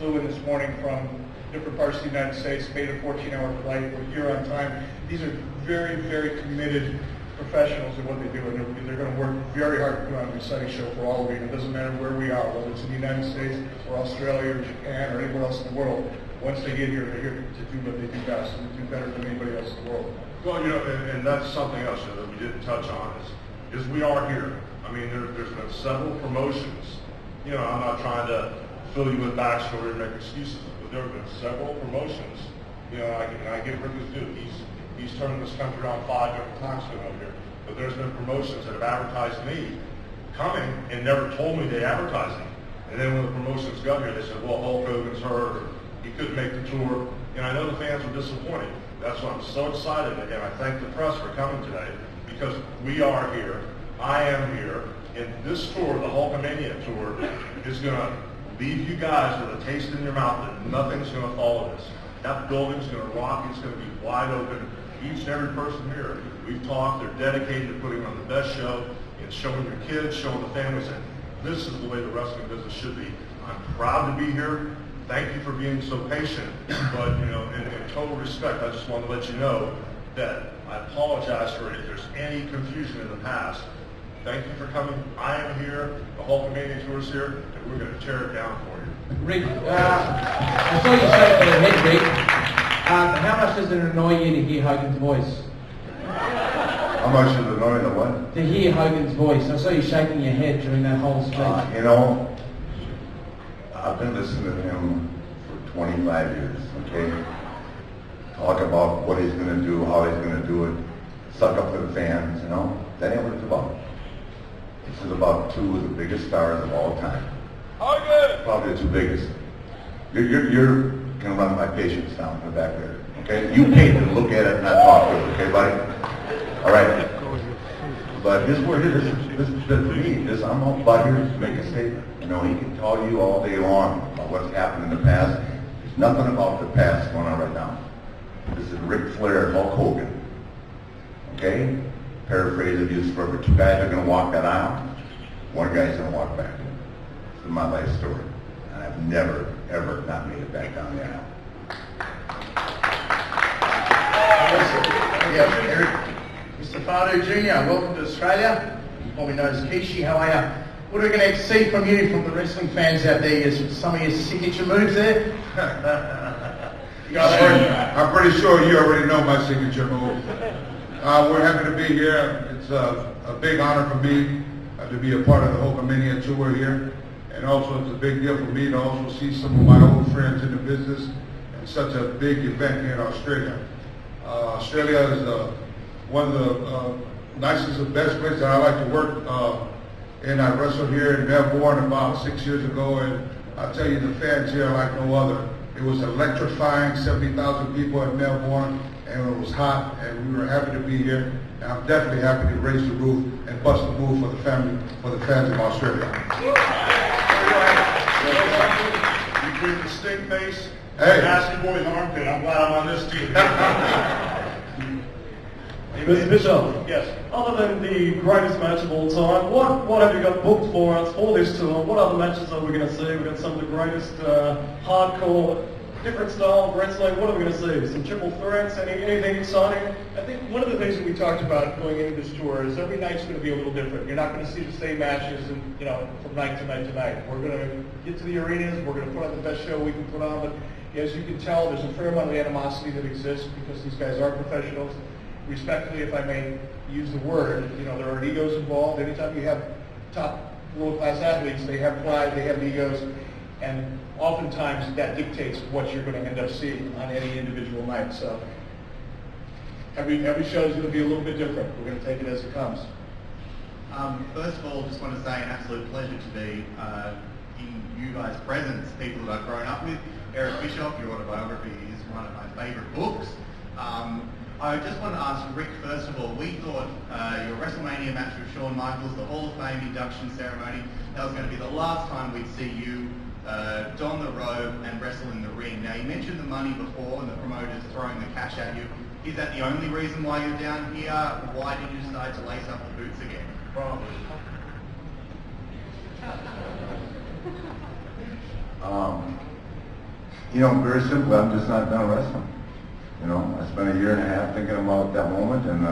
flew in this morning from different parts of the United States, made a 14-hour flight. We're here on time. These are very, very committed professionals in what they do, and they're going to work very hard to put on an exciting show for all of you. And it doesn't matter where we are, whether it's in the United States or Australia or Japan or anywhere else in the world. Once they get here, they're here to do what they do best, and do better than anybody else in the world. Well, you know, and that's something else that we didn't touch on is we are here. I mean, there's been several promotions. You know, I'm not trying to fill you with backstory or make excuses, but there have been several promotions. You know, I give Rick his due. He's turned this country around 5 different times to over here. But there's been promotions that have advertised me coming and never told me they advertised me. And then when the promotions got here, they said, well, Hulk Hogan's hurt, or he couldn't make the tour. And I know the fans were disappointed. That's why I'm so excited, and I thank the press for coming today, because we are here, I am here, and this tour, the Hulkamania tour, is going to leave you guys with a taste in your mouth that nothing's going to follow this. That building's going to rock, it's going to be wide open. Each and every person here, we've talked, they're dedicated to putting on the best show and showing your kids, showing the families that this is the way the wrestling business should be. I'm proud to be here. Thank you for being so patient, but you know, in total respect, I just want to let you know that I apologize for if there's any confusion in the past. Thank you for coming. I am here, the Hulkamania tour is here, and we're going to tear it down for you. Rick, I saw you shaking your head, Rick. How much does it annoy you to hear Hogan's voice? How much does it annoy the what? To hear Hogan's voice. I saw you shaking your head during that whole speech. You know, I've been listening to him for 25 years, okay? Talk about what he's going to do, how he's going to do it, suck up to the fans, you know? That ain't what it's about. This is about two of the biggest stars of all time. Hogan! Probably the two biggest. You're going to run my patience down in the back there, okay? You paid to look at it and not talk to it, okay, buddy? All right. But this word is for me. I'm about here to make a statement. You know, he can tell you all day long about what's happened in the past. There's nothing about the past going on right now. This is Ric Flair, Hulk Hogan. Okay? Paraphrase of use for two guys are going to walk that aisle. One guy's going to walk back. This is my life story. And I've never, ever not made it back down the aisle. Yeah, Eric. Mr. Fado Jr., welcome to Australia. You probably know as Kishi. How are you? What are we going to see from you, from the wrestling fans out there? Some of your signature moves there? I'm pretty sure you already know my signature move. We're happy to be here. It's a big honor for me to be a part of the Hulkamania tour here. And also it's a big deal for me to also see some of my old friends in the business and such a big event here in Australia. Australia is one of the nicest and best places that I like to work. And I wrestled here in Melbourne about 6 years ago, and I tell you, the fans here are like no other. It was electrifying, 70,000 people in Melbourne, and it was hot, and we were happy to be here. And I'm definitely happy to raise the roof and bust the move for the family, for the fans of Australia. You create the stink face, Hey. nasty boy's armpit. I'm glad I'm on this team. Mr. Bishop, Yes. other than the greatest match of all time, what have you got booked for us for this tour? What other matches are we going to see? We've got some of the greatest hardcore, different style of wrestling. What are we going to see? Some triple threats? Anything exciting? I think one of the things that we talked about going into this tour is every night's going to be a little different. You're not going to see the same matches, and you know, from night to night to night. We're going to get to the arenas. We're going to put on the best show we can put on. But as you can tell, there's a fair amount of animosity that exists because these guys are professionals. Respectfully, if I may use the word, you know, there are egos involved. Anytime you have top world-class athletes, they have pride, they have egos, and oftentimes that dictates what you're going to end up seeing on any individual night. So every show is going to be a little bit different. We're going to take it as it comes. First of all, just want to say an absolute pleasure to be in you guys' presence, people that I've grown up with. Eric Bischoff, your autobiography is one of my favourite books. I just want to ask Rick, first of all, we thought your WrestleMania match with Shawn Michaels, the Hall of Fame induction ceremony, that was going to be the last time we'd see you don the robe and wrestle in the ring. Now, you mentioned the money before and the promoters throwing the cash at you. Is that the only reason why you're down here? Why did you decide to lace up the boots again? Probably. You know, very simple. I'm just not done wrestling. You know, I spent a year and a half thinking about that moment, and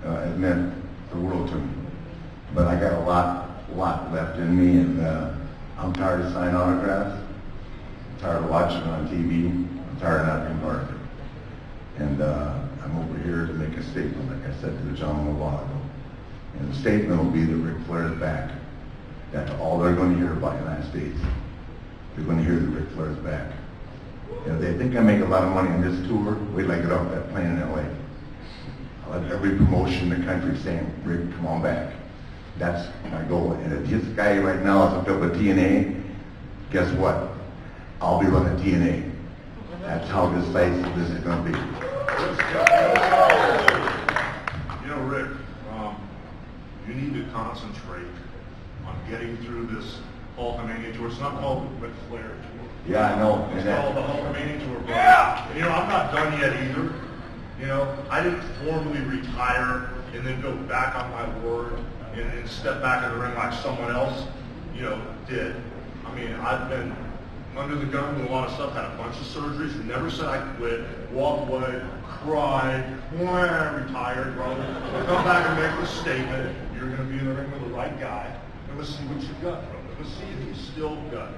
it meant the world to me. But I got a lot left in me, and I'm tired of signing autographs. I'm tired of watching it on TV. I'm tired of not being part of it. And I'm over here to make a statement, like I said to the gentleman a while ago. And the statement will be that Ric Flair is back. That's all they're going to hear about the United States. They're going to hear that Ric Flair is back. You know, they think I make a lot of money on this tour. Wait till I get off that plane in LA. I'll have every promotion in the country saying, Rick, come on back. That's my goal. And if this guy right now is hooked up with TNA, guess what? I'll be running TNA. That's how this is going to be. You know, Rick, you need to concentrate on getting through this Hulkamania tour. It's not called the Ric Flair tour. Yeah, I know. It's called the Hulkamania tour. Yeah. You know, I'm not done yet either. You know, I didn't formally retire and then go back on my word and step back in the ring like someone else, you know, did. I mean, I've been under the gun with a lot of stuff, had a bunch of surgeries, never said I quit, walked away, cried, retired, brother. Come back and make the statement. You're going to be in the ring with the right guy, and let's see what you got, brother. Let's see if you still got it.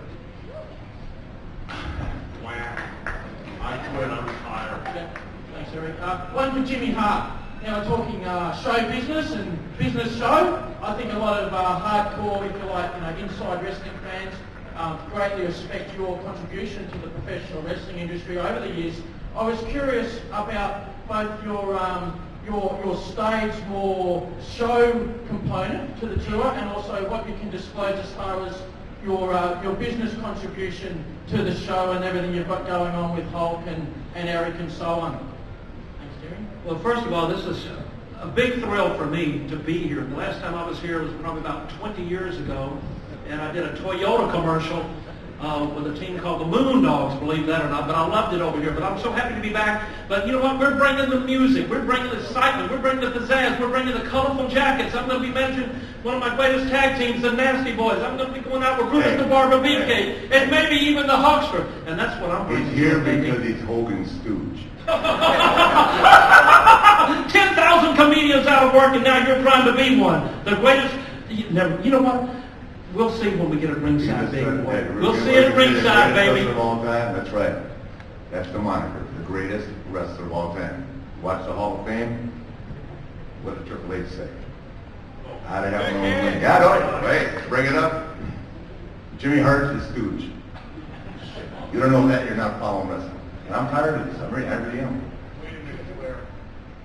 Wham. I quit, I retired. Yeah. Thanks, Eric. One for Jimmy Hart. Now we're talking show business and business show. I think a lot of hardcore, if you like, inside wrestling fans greatly respect your contribution to the professional wrestling industry over the years. I was curious about both your stage, more show component to the tour, and also what you can disclose as far as your business contribution to the show and everything you've got going on with Hulk and Eric and so on. Thanks, Jerry. Well, first of all, this is a big thrill for me to be here. The last time I was here was probably about 20 years ago, and I did a Toyota commercial with a team called the Moon Dogs, believe that or not, but I loved it over here. But I'm so happy to be back. But you know what? We're bringing the music. We're bringing the excitement. We're bringing the pizzazz. We're bringing the colorful jackets. I'm going to be managing one of my greatest tag teams, the Nasty Boys. I'm going to be going out with Rufus the Barber Beefcake, and maybe even the Huckster. And that's what I'm bringing. He's here because he's Hogan's stooge. 10,000 comedians out of work, and now you're trying to be one. The greatest. You know what? We'll see when we get at ringside, baby. We'll see it at ringside, baby. Of all time. That's right. That's the moniker. The greatest wrestler of all time. Watch the Hall of Fame. What did Triple H say? I'd have no ring. Yeah, no, right. Bring it up. Jimmy Hart is stooge. You don't know that, you're not following wrestling. And I'm tired of this. I really am. Wait a minute, Flair.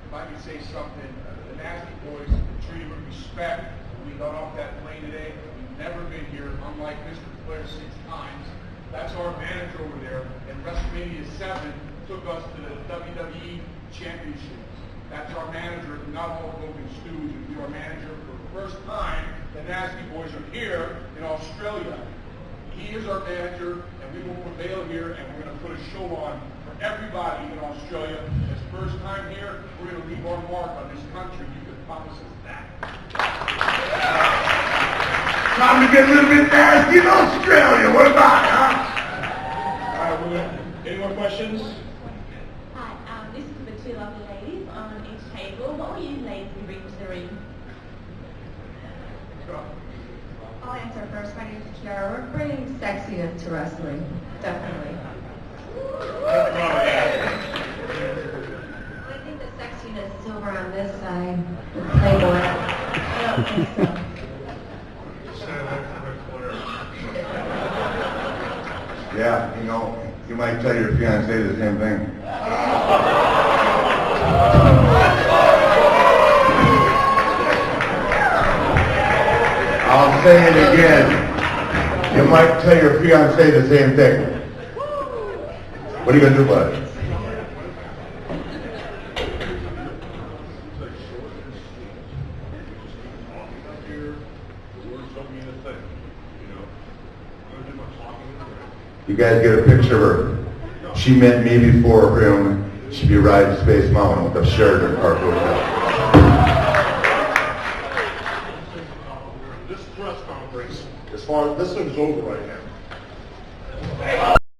If I could say something, the Nasty Boys treat you with respect. We got off that plane today. We've never been here, unlike Mr. Flair 6 times. That's our manager over there. And WrestleMania 7 took us to the WWE Championship. That's our manager, not Hulk Hogan Stooge. And be our manager for the first time. The Nasty Boys are here in Australia. He is our manager, and we will prevail here, and we're going to put a show on for everybody in Australia. It's first time here. We're going to leave our mark on this country. You can promise us that. Time to get a little bit nasty in Australia. What about it, huh? All right, any more questions? Hi, this is for the two lovely ladies on each table. What will you ladies bring to the ring? I'll answer first. My name is Kiara. We're bringing sexiness to wrestling. Definitely. I think the sexiness is over on this side with Playboy. I don't think so. Yeah, you know, you might tell your fiancé the same thing. I'll say it again. You might tell your fiancé the same thing. What are you going to do about it? You guys get a picture of her. She met me before him. She'd be riding Space Mountain with a Sheridan Park Hotel. This press conference, as far as this thing's over right now.